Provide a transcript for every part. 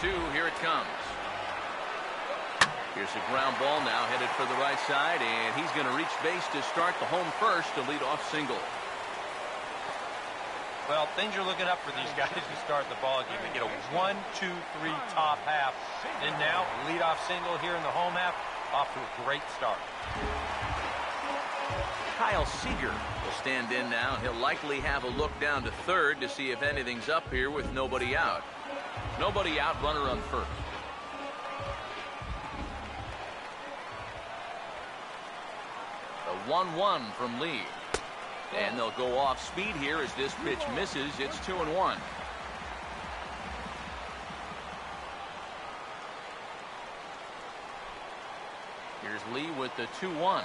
2, here it comes. Here's a ground ball now headed for the right side, and he's going to reach base to start the home first to lead off single. Well, things are looking up for these guys who start the ball game. They get a 1, 2, 3 top half. And now, leadoff single here in the home half, off to a great start. Kyle Seager will stand in now. He'll likely have a look down to third to see if anything's up here with nobody out. Nobody out, runner on first. The 1-1 from Lee. And they'll go off speed here as this pitch misses. It's 2-1. Here's Lee with the 2-1.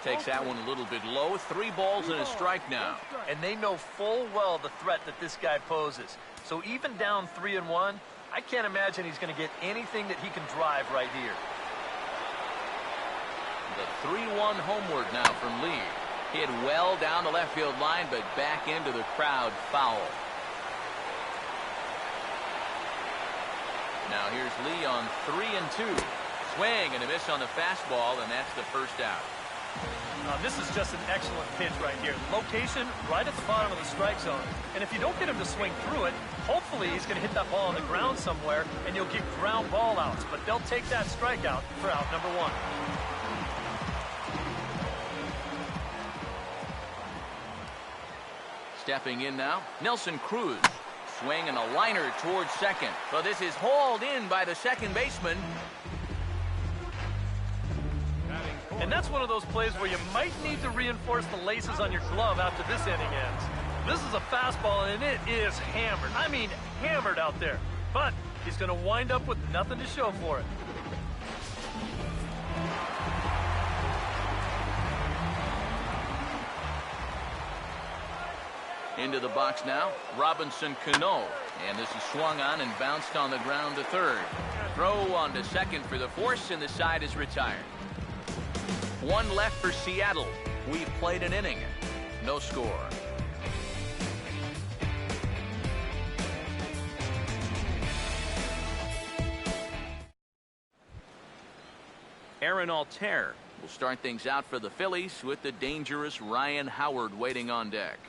Takes that one a little bit low. 3 balls and a strike now. And they know full well the threat that this guy poses. So even down 3-1, I can't imagine he's going to get anything that he can drive right here. The 3-1 homeward now from Lee. Hit well down the left field line, but back into the crowd foul. Now here's Lee on 3-2. Swing and a miss on the fastball, and that's the first out. This is just an excellent pitch right here. Location right at the bottom of the strike zone. And if you don't get him to swing through it, hopefully he's going to hit that ball on the ground somewhere, and you'll get ground ball outs. But they'll take that strikeout for out number 1. Stepping in now, Nelson Cruz. Swing and a liner towards second. Well, this is hauled in by the second baseman. And that's one of those plays where you might need to reinforce the laces on your glove after this inning ends. This is a fastball, and it is hammered. I mean, hammered out there. But he's going to wind up with nothing to show for it. Into the box now, Robinson Cano. And this is swung on and bounced on the ground to third. Throw on to second for the force, and the side is retired. 1 left for Seattle. We've played an inning. No score. Aaron Altair will start things out for the Phillies with the dangerous Ryan Howard waiting on deck.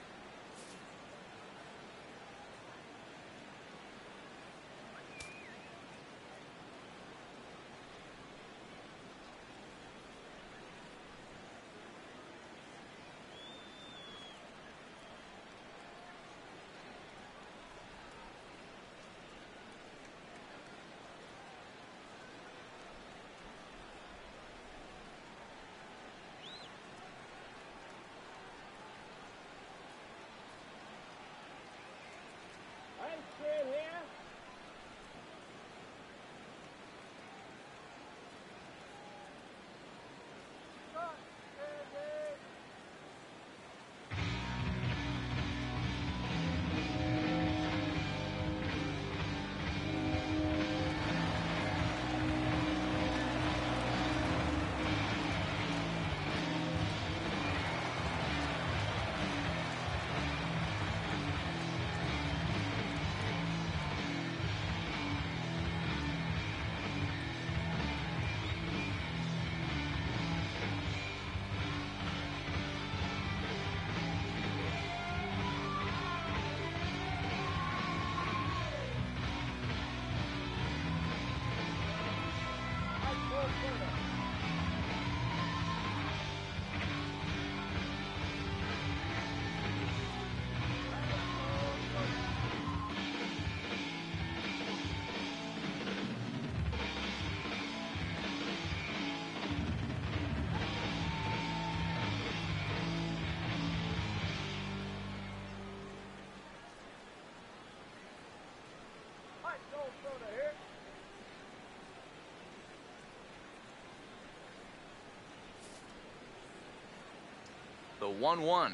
The 1-1.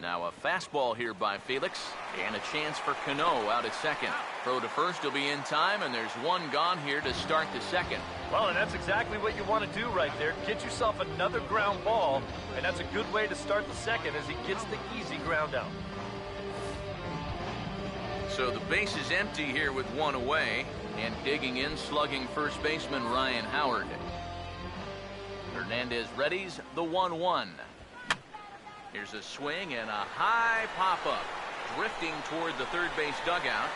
Now a fastball here by Felix, and a chance for Cano out at second. Throw to first will be in time, and there's 1 gone here to start the second. Well, and that's exactly what you want to do right there. Get yourself another ground ball, and that's a good way to start the second as he gets the easy ground out. So the base is empty here with one away, and digging in, slugging first baseman Ryan Howard. Hernandez readies the 1-1. Here's a swing and a high pop-up, drifting toward the third base dugout,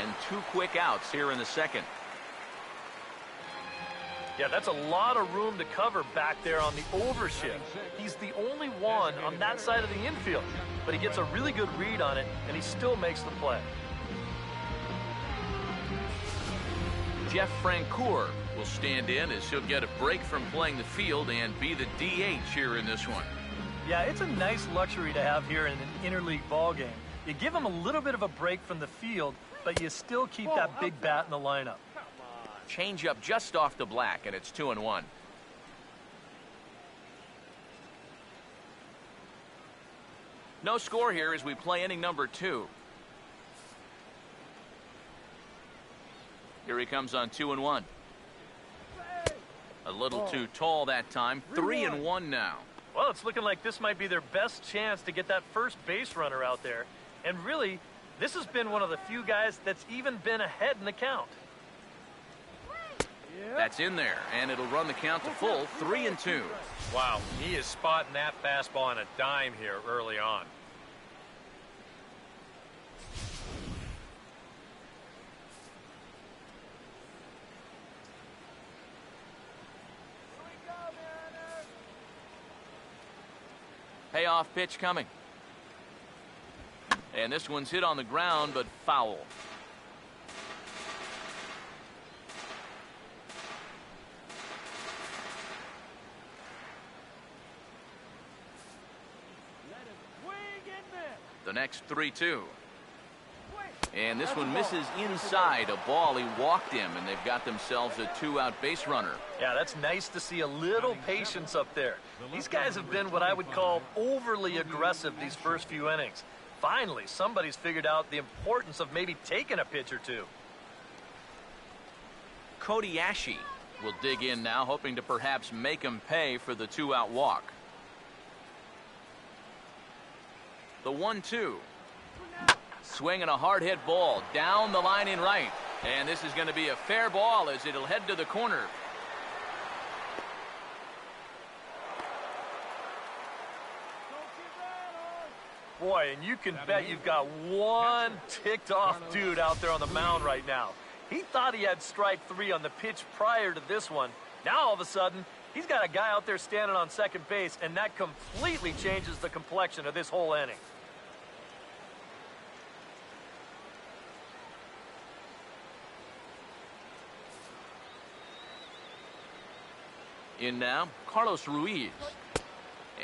and 2 quick outs here in the second. Yeah, that's a lot of room to cover back there on the overshift. He's the only one on that side of the infield, but he gets a really good read on it, and he still makes the play. Jeff Francoeur will stand in as he'll get a break from playing the field and be the DH here in this one. Yeah, it's a nice luxury to have here in an interleague ball game. You give him a little bit of a break from the field, but you still keep that big bat in the lineup. Change up just off the black, and it's 2-1. No score here as we play inning number 2. Here he comes on 2-1. A little too tall that time. 3-1 now. Well, it's looking like this might be their best chance to get that first base runner out there. And really, this has been one of the few guys that's even been ahead in the count. That's in there, and it'll run the count to full, 3-2. Wow, he is spotting that fastball on a dime here early on. Payoff pitch coming. And this one's hit on the ground, but foul. The next 3-2. And this one misses inside. A ball he walked him, and they've got themselves a 2-out base runner. Yeah, that's nice to see a little patience up there. These guys have been what I would call overly aggressive these first few innings. Finally, somebody's figured out the importance of maybe taking a pitch or two. Cody Ashe will dig in now, hoping to perhaps make him pay for the 2-out walk. The 1-2. Swinging a hard hit ball down the line in right. And this is going to be a fair ball as it'll head to the corner. Boy, and you can bet you've got one ticked off dude out there on the mound right now. He thought he had strike 3 on the pitch prior to this one. Now all of a sudden, he's got a guy out there standing on second base, and that completely changes the complexion of this whole inning. In now, Carlos Ruiz.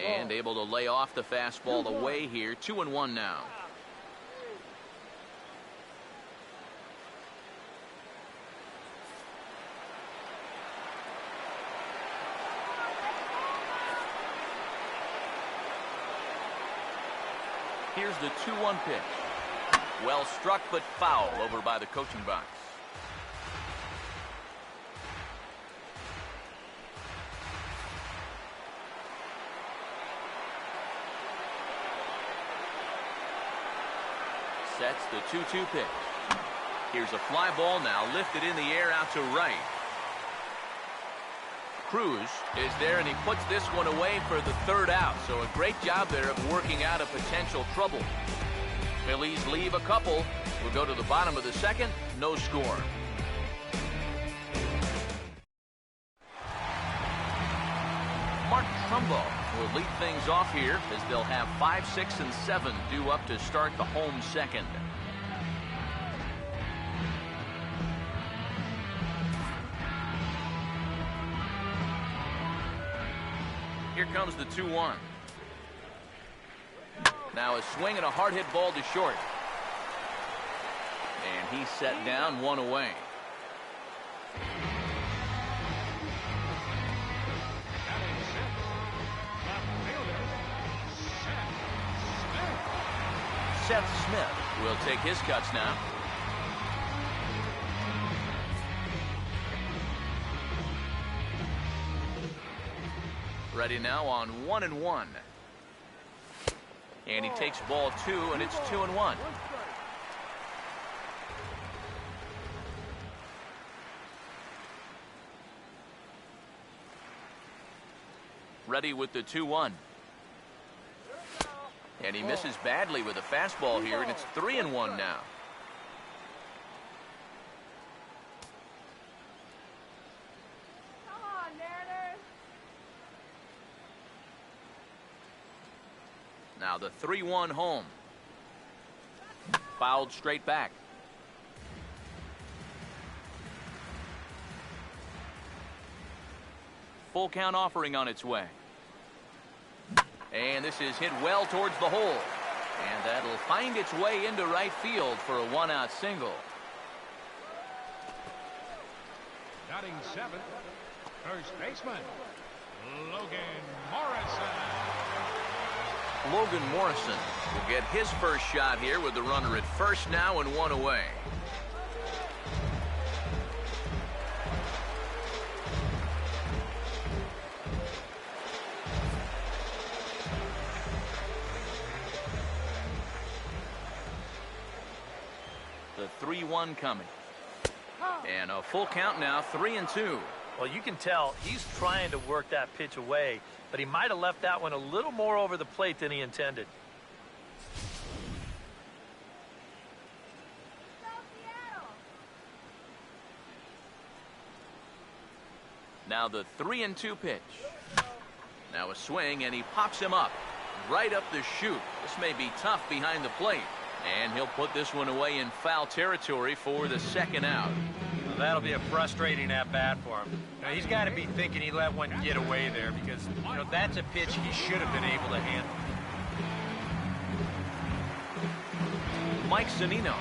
And able to lay off the fastball away here. 2-1 now. Here's the 2-1 pitch. Well struck, but foul over by the coaching box. Sets the 2-2 pitch. Here's a fly ball now lifted in the air out to right. Cruz is there, and he puts this one away for the 3rd out. So a great job there of working out a potential trouble. Phillies leave a couple. We'll go to the bottom of the second. No score. Mark Trumbo will lead things off here as they'll have 5, 6, and 7 due up to start the home second. Here comes the 2-1. Now a swing and a hard hit ball to short. And he's set down, 1 away. Seth Smith will take his cuts now. Ready now on 1-1. And he takes ball 2, and it's 2-1. Ready with the 2-1. And he misses badly with a fastball here, and it's 3-1 now. Come on, Mariners. Now the 3-1 home. Fouled straight back. Full count offering on its way. And this is hit well towards the hole. And that'll find its way into right field for a 1-out single. Batting seventh, first baseman, Logan Morrison. Logan Morrison will get his first shot here with the runner at first now and 1 away. The 3-1 coming. And a full count now, 3-2. Well, you can tell he's trying to work that pitch away, but he might have left that one a little more over the plate than he intended. Go Seattle. Now the 3-2 pitch. Now a swing, and he pops him up. Right up the chute. This may be tough behind the plate. And he'll put this one away in foul territory for the second out. Well, that'll be a frustrating at-bat for him. Now, he's got to be thinking he let one get away there because, that's a pitch he should have been able to handle. Mike Zunino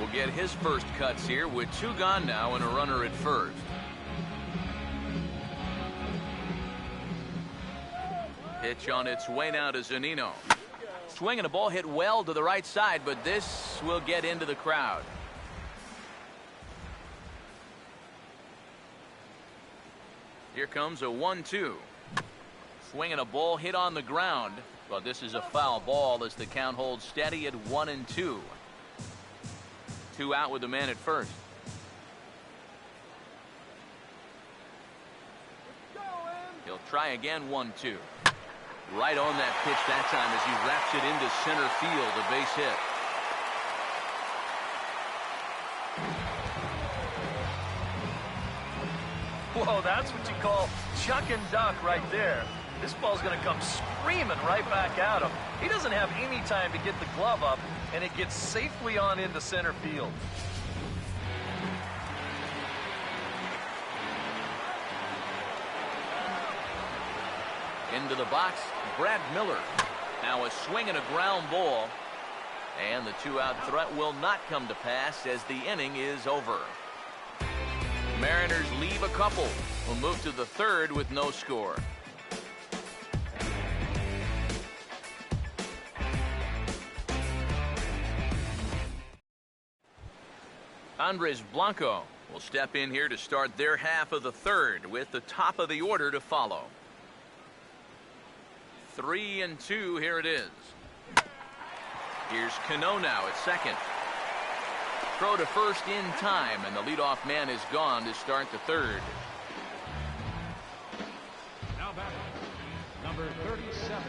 will get his first cuts here with 2 gone now and a runner at first. Pitch on its way now to Zunino. Swinging a ball hit well to the right side, but this will get into the crowd. Here comes a 1-2. Swinging a ball hit on the ground, but this is a foul ball as the count holds steady at 1-2. 2 out with the man at first. He'll try again, 1-2. Right on that pitch that time as he wraps it into center field, a base hit. Whoa, that's what you call chuck and duck right there. This ball's going to come screaming right back at him. He doesn't have any time to get the glove up, and it gets safely on into center field. Into the box, Brad Miller. Now a swing and a ground ball. And the 2-out threat will not come to pass as the inning is over. Mariners leave a couple. We'll move to the 3rd with no score. Andres Blanco will step in here to start their half of the 3rd with the top of the order to follow. 3-2, here it is. Here's Cano now at second. Throw to first in time, and the leadoff man is gone to start the 3rd. Now batting, number 37.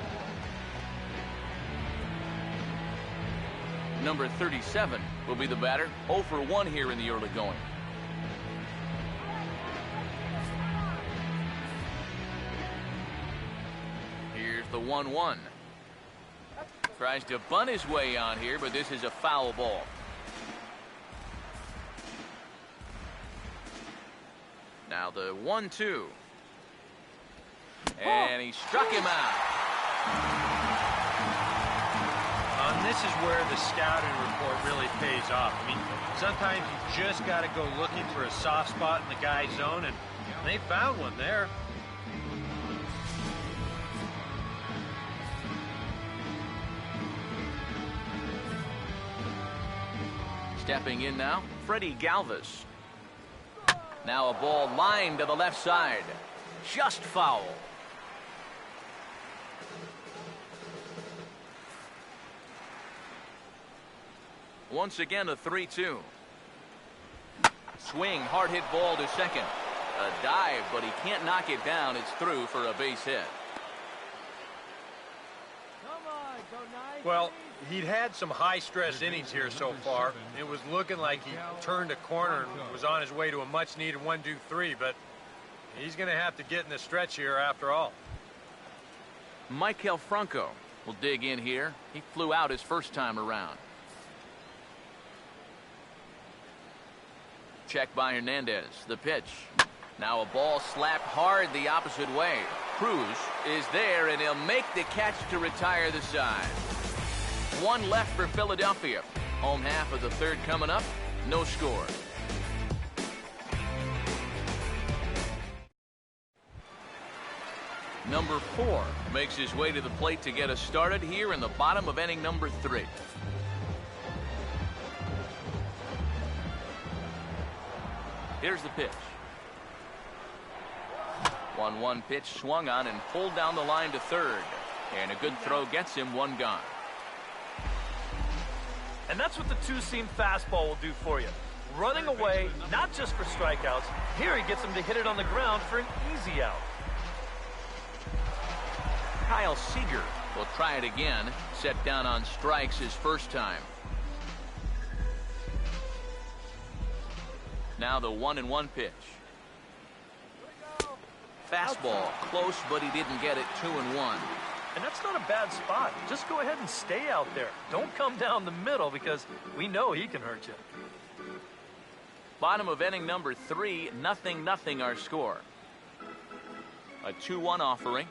Number 37 will be the batter. 0 for 1 here in the early going. Here's the 1-1. Tries to bunt his way on here, but this is a foul ball. Now the 1-2. And he struck him out. And this is where the scouting report really pays off. I mean, sometimes you just got to go looking for a soft spot in the guy's zone, and they found one there. Stepping in now, Freddie Galvis. Now a ball lined to the left side. Just foul. Once again, a 3-2. Swing, hard hit ball to second. A dive, but he can't knock it down. It's through for a base hit. Well, he'd had some high-stress innings here so far. It was looking like he turned a corner and was on his way to a much-needed 1-2-3, but he's going to have to get in the stretch here after all. Maikel Franco will dig in here. He flew out his first time around. Check by Hernandez. The pitch. Now a ball slapped hard the opposite way. Cruz is there, and he'll make the catch to retire the side. One left for Philadelphia. Home half of the third coming up. No score. Number 4 makes his way to the plate to get us started here in the bottom of inning number 3. Here's the pitch. 1-1 pitch swung on and pulled down the line to third. And a good throw gets him one gone. And that's what the two-seam fastball will do for you. Running away, not just for strikeouts. Here he gets him to hit it on the ground for an easy out. Kyle Seager will try it again. Set down on strikes his first time. Now the 1-1 pitch. Fastball close, but he didn't get it. 2-1. And that's not a bad spot. Just go ahead and stay out there. Don't come down the middle because we know he can hurt you. Bottom of inning number 3, 0-0 our score. A 2-1 offering.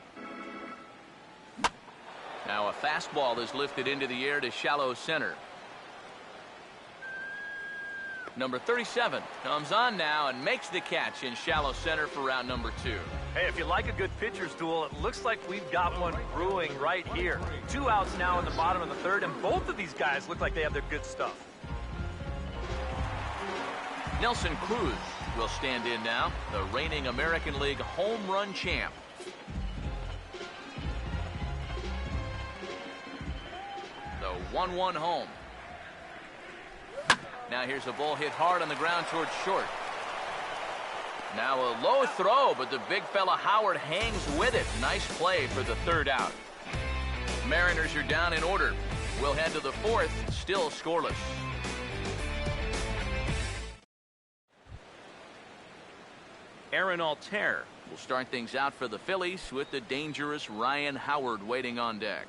Now a fastball is lifted into the air to shallow center. Number 37 comes on now and makes the catch in shallow center for round number 2. Hey, if you like a good pitcher's duel, it looks like we've got one brewing right here. 2 outs now in the bottom of the third, and both of these guys look like they have their good stuff. Nelson Cruz will stand in now, the reigning American League home run champ. The 1-1 home. Now here's a ball hit hard on the ground towards short. Now a low throw, but the big fella Howard hangs with it. Nice play for the third out. Mariners are down in order. We'll head to the 4th, still scoreless. Aaron Altair will start things out for the Phillies with the dangerous Ryan Howard waiting on deck.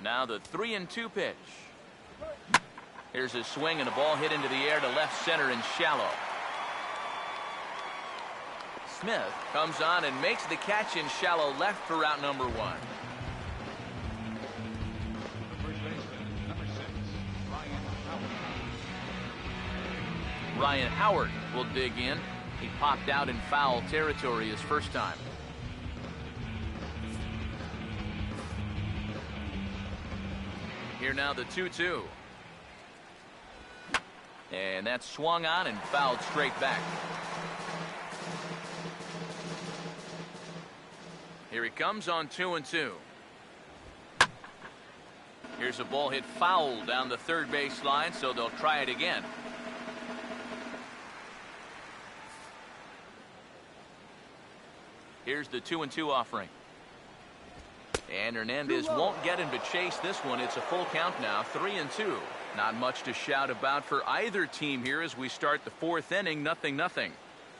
Now the 3-2 pitch. Here's a swing and a ball hit into the air to left center and shallow. Smith comes on and makes the catch in shallow left for route number 1. First baseman, number 6, Ryan Howard. Ryan Howard will dig in. He popped out in foul territory his first time. Here now the 2-2. And that's swung on and fouled straight back. Here he comes on 2-2. Here's a ball hit foul down the third base line, so they'll try it again. Here's the 2-2 offering. And Hernandez won't get him to chase this one. It's a full count now, 3-2. Not much to shout about for either team here as we start the 4th inning, 0-0.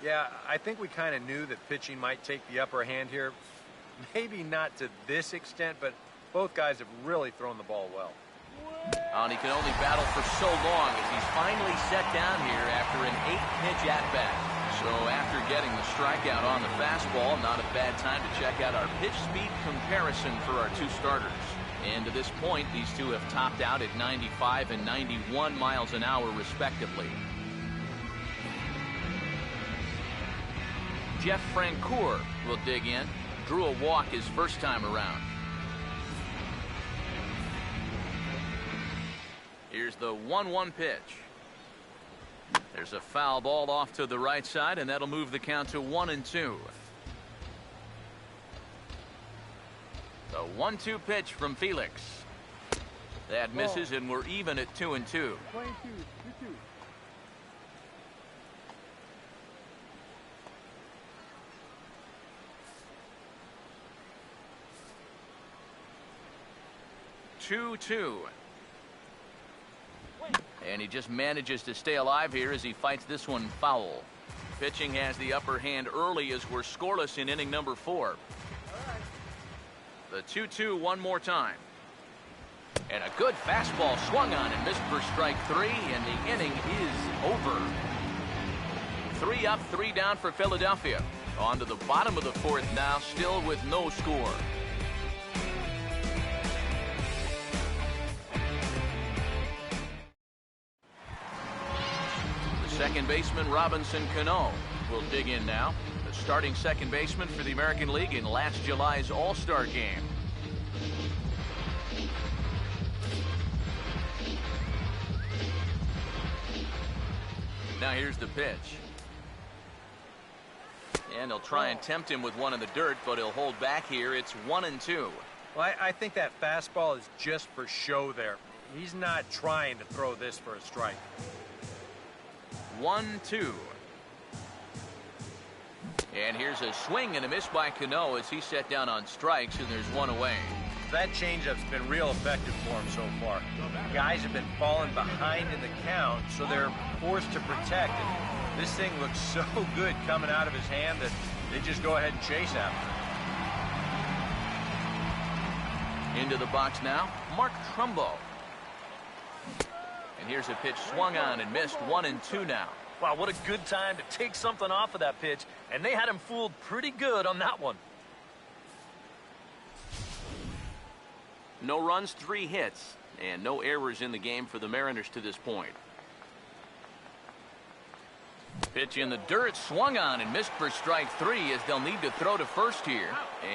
Yeah, I think we kind of knew that pitching might take the upper hand here. Maybe not to this extent, but both guys have really thrown the ball well. And he can only battle for so long as he's finally set down here after an 8-pitch at-bat. So after getting the strikeout on the fastball, not a bad time to check out our pitch speed comparison for our two starters. And to this point, these two have topped out at 95 and 91 miles an hour respectively. Jeff Francoeur will dig in. Drew a walk his first time around. Here's the 1-1 pitch. There's a foul ball off to the right side, and that'll move the count to 1-2. The 1-2 pitch from Felix. That misses, and we're even at 2-2. 2-2. And he just manages to stay alive here as he fights this one foul. Pitching has the upper hand early as we're scoreless in inning number 4. The 2-2 one more time. And a good fastball swung on and missed for strike 3, and the inning is over. 3 up, 3 down for Philadelphia. On to the bottom of the 4th now, still with no score. The second baseman, Robinson Cano, will dig in now. The starting second baseman for the American League in last July's All-Star game. Now here's the pitch. And he'll try and tempt him with one in the dirt, but he'll hold back here. It's 1-2. Well, I think that fastball is just for show there. He's not trying to throw this for a strike. 1-2. And here's a swing and a miss by Cano as he set down on strikes, and there's one away. That changeup's been real effective for him so far. Guys have been falling behind in the count, so they're forced to protect it. This thing looks so good coming out of his hand that they just go ahead and chase after it. Into the box now, Mark Trumbo. And here's a pitch swung on and missed. 1-2 now. Wow, what a good time to take something off of that pitch, and they had him fooled pretty good on that one. No runs, 3 hits, and no errors in the game for the Mariners to this point. Pitch in the dirt, swung on and missed for strike 3 as they'll need to throw to first here.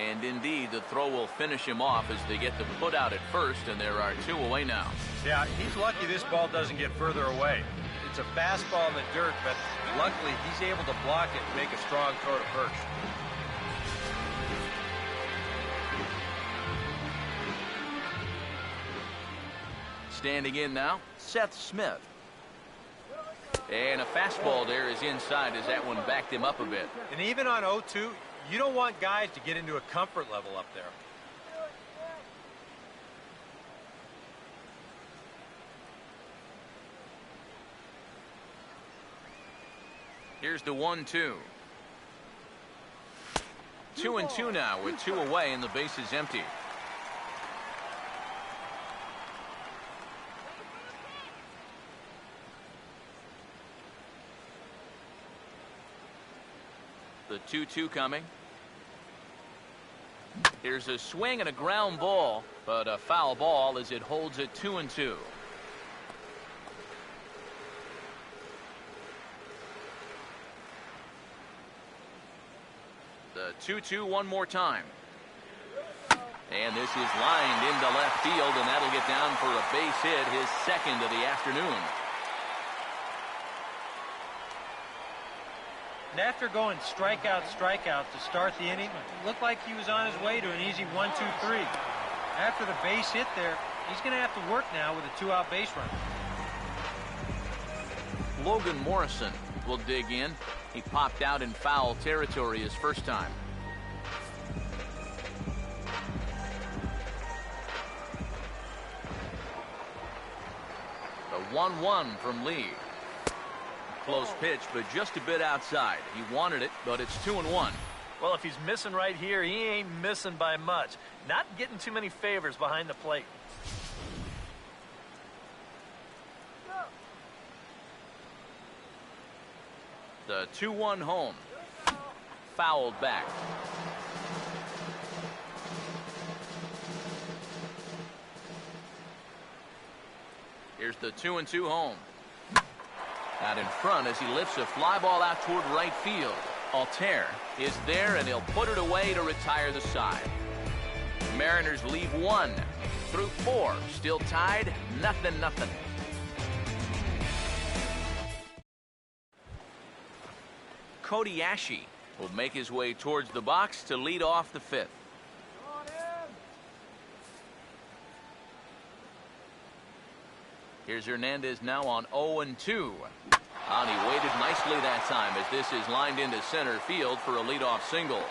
And indeed, the throw will finish him off as they get the put out at first, and there are 2 away now. Yeah, he's lucky this ball doesn't get further away. It's a fastball in the dirt, but luckily he's able to block it and make a strong throw to first. Standing in now, Seth Smith. And a fastball there is inside as that one backed him up a bit. And even on 0-2, you don't want guys to get into a comfort level up there. Here's the 1-2. 2-2 now with 2 away and the base is empty. The 2-2 coming. Here's a swing and a ground ball, but a foul ball as it holds at 2-2. The 2-2 one more time. And this is lined into left field, and that'll get down for a base hit, his second of the afternoon. And after going strikeout to start the inning, it looked like he was on his way to an easy 1-2-3. After the base hit there, he's going to have to work now with a 2-out base runner. Logan Morrison will dig in. He popped out in foul territory his first time. The 1-1 from Lee. Close pitch, but just a bit outside. He wanted it, but it's 2-1. Well, if he's missing right here, he ain't missing by much. Not getting too many favors behind the plate. The 2-1 home. Fouled back. Here's the 2-2 home. Out in front as he lifts a fly ball out toward right field. Altair is there, and he'll put it away to retire the side. Mariners leave 1 through 4. Still tied, 0-0. Cody Ashe will make his way towards the box to lead off the 5th. Here's Hernandez now on 0-2. And he waited nicely that time as this is lined into center field for a leadoff single.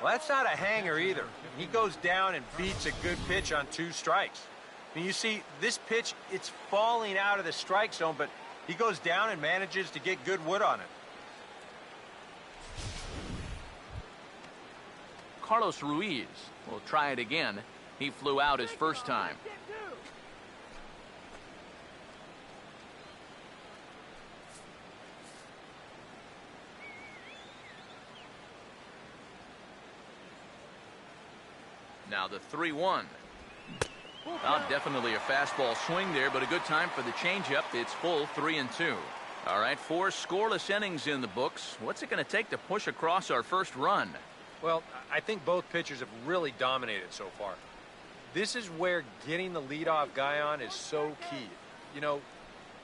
Well, that's not a hanger either. He goes down and beats a good pitch on 2 strikes. I mean, you see, this pitch, it's falling out of the strike zone, but he goes down and manages to get good wood on it. Carlos Ruiz will try it again. He flew out his first time. Now the 3-1. Well, definitely a fastball swing there, but a good time for the changeup. It's full 3-2. All right, 4 scoreless innings in the books. What's it going to take to push across our first run? Well, I think both pitchers have really dominated so far. This is where getting the leadoff guy on is so key. You know,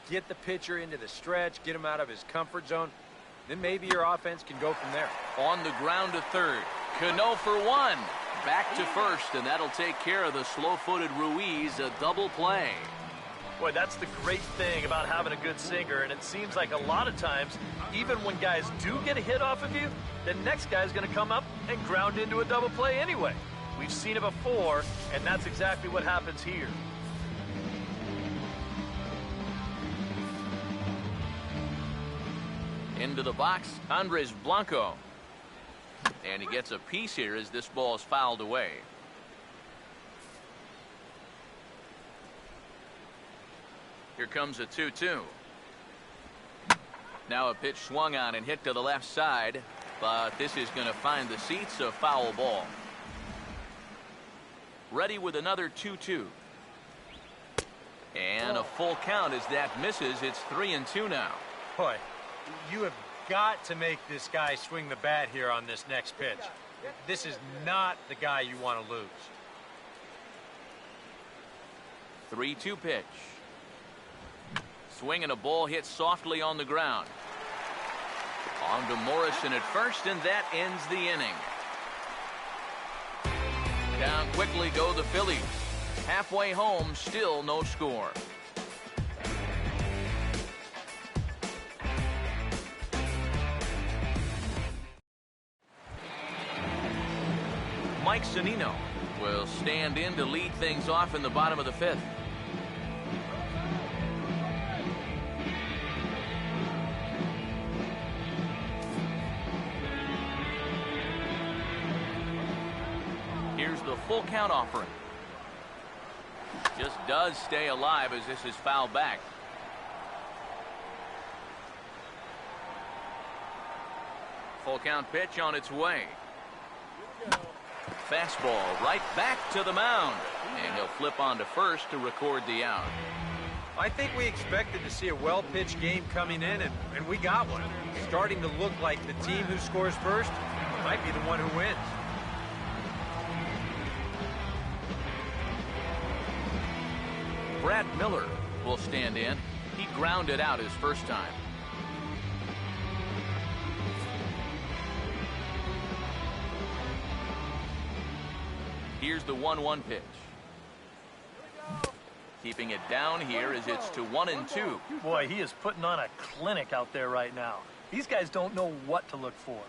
get the pitcher into the stretch, get him out of his comfort zone, then maybe your offense can go from there. On the ground to third. Cano for 1. Back to first, and that'll take care of the slow-footed Ruiz, a double play. Boy, that's the great thing about having a good sinker, and it seems like a lot of times, even when guys do get a hit off of you, the next guy's going to come up and ground into a double play anyway. We've seen it before, and that's exactly what happens here. Into the box, Andres Blanco. And he gets a piece here as this ball is fouled away. Here comes a 2-2. Now a pitch swung on and hit to the left side, but this is going to find the seats, a foul ball. Ready with another 2-2. And a full count as that misses. It's 3-2 now. Boy, you have got to make this guy swing the bat here on this next pitch. This is not the guy you want to lose. 3-2 pitch. Swinging a ball hit softly on the ground. On to Morrison at first, and that ends the inning. Down quickly go the Phillies. Halfway home, still no score. Mike Zunino will stand in to lead things off in the bottom of the 5th. Here's the full count offering. Just does stay alive as this is fouled back. Full count pitch on its way. Fastball right back to the mound. And he'll flip on to first to record the out. I think we expected to see a well-pitched game coming in, and we got one. Starting to look like the team who scores first might be the one who wins. Brad Miller will stand in. He grounded out his first time. Here's the 1-1 pitch. Keeping it down here as it's to 1-2. Boy, he is putting on a clinic out there right now. These guys don't know what to look for.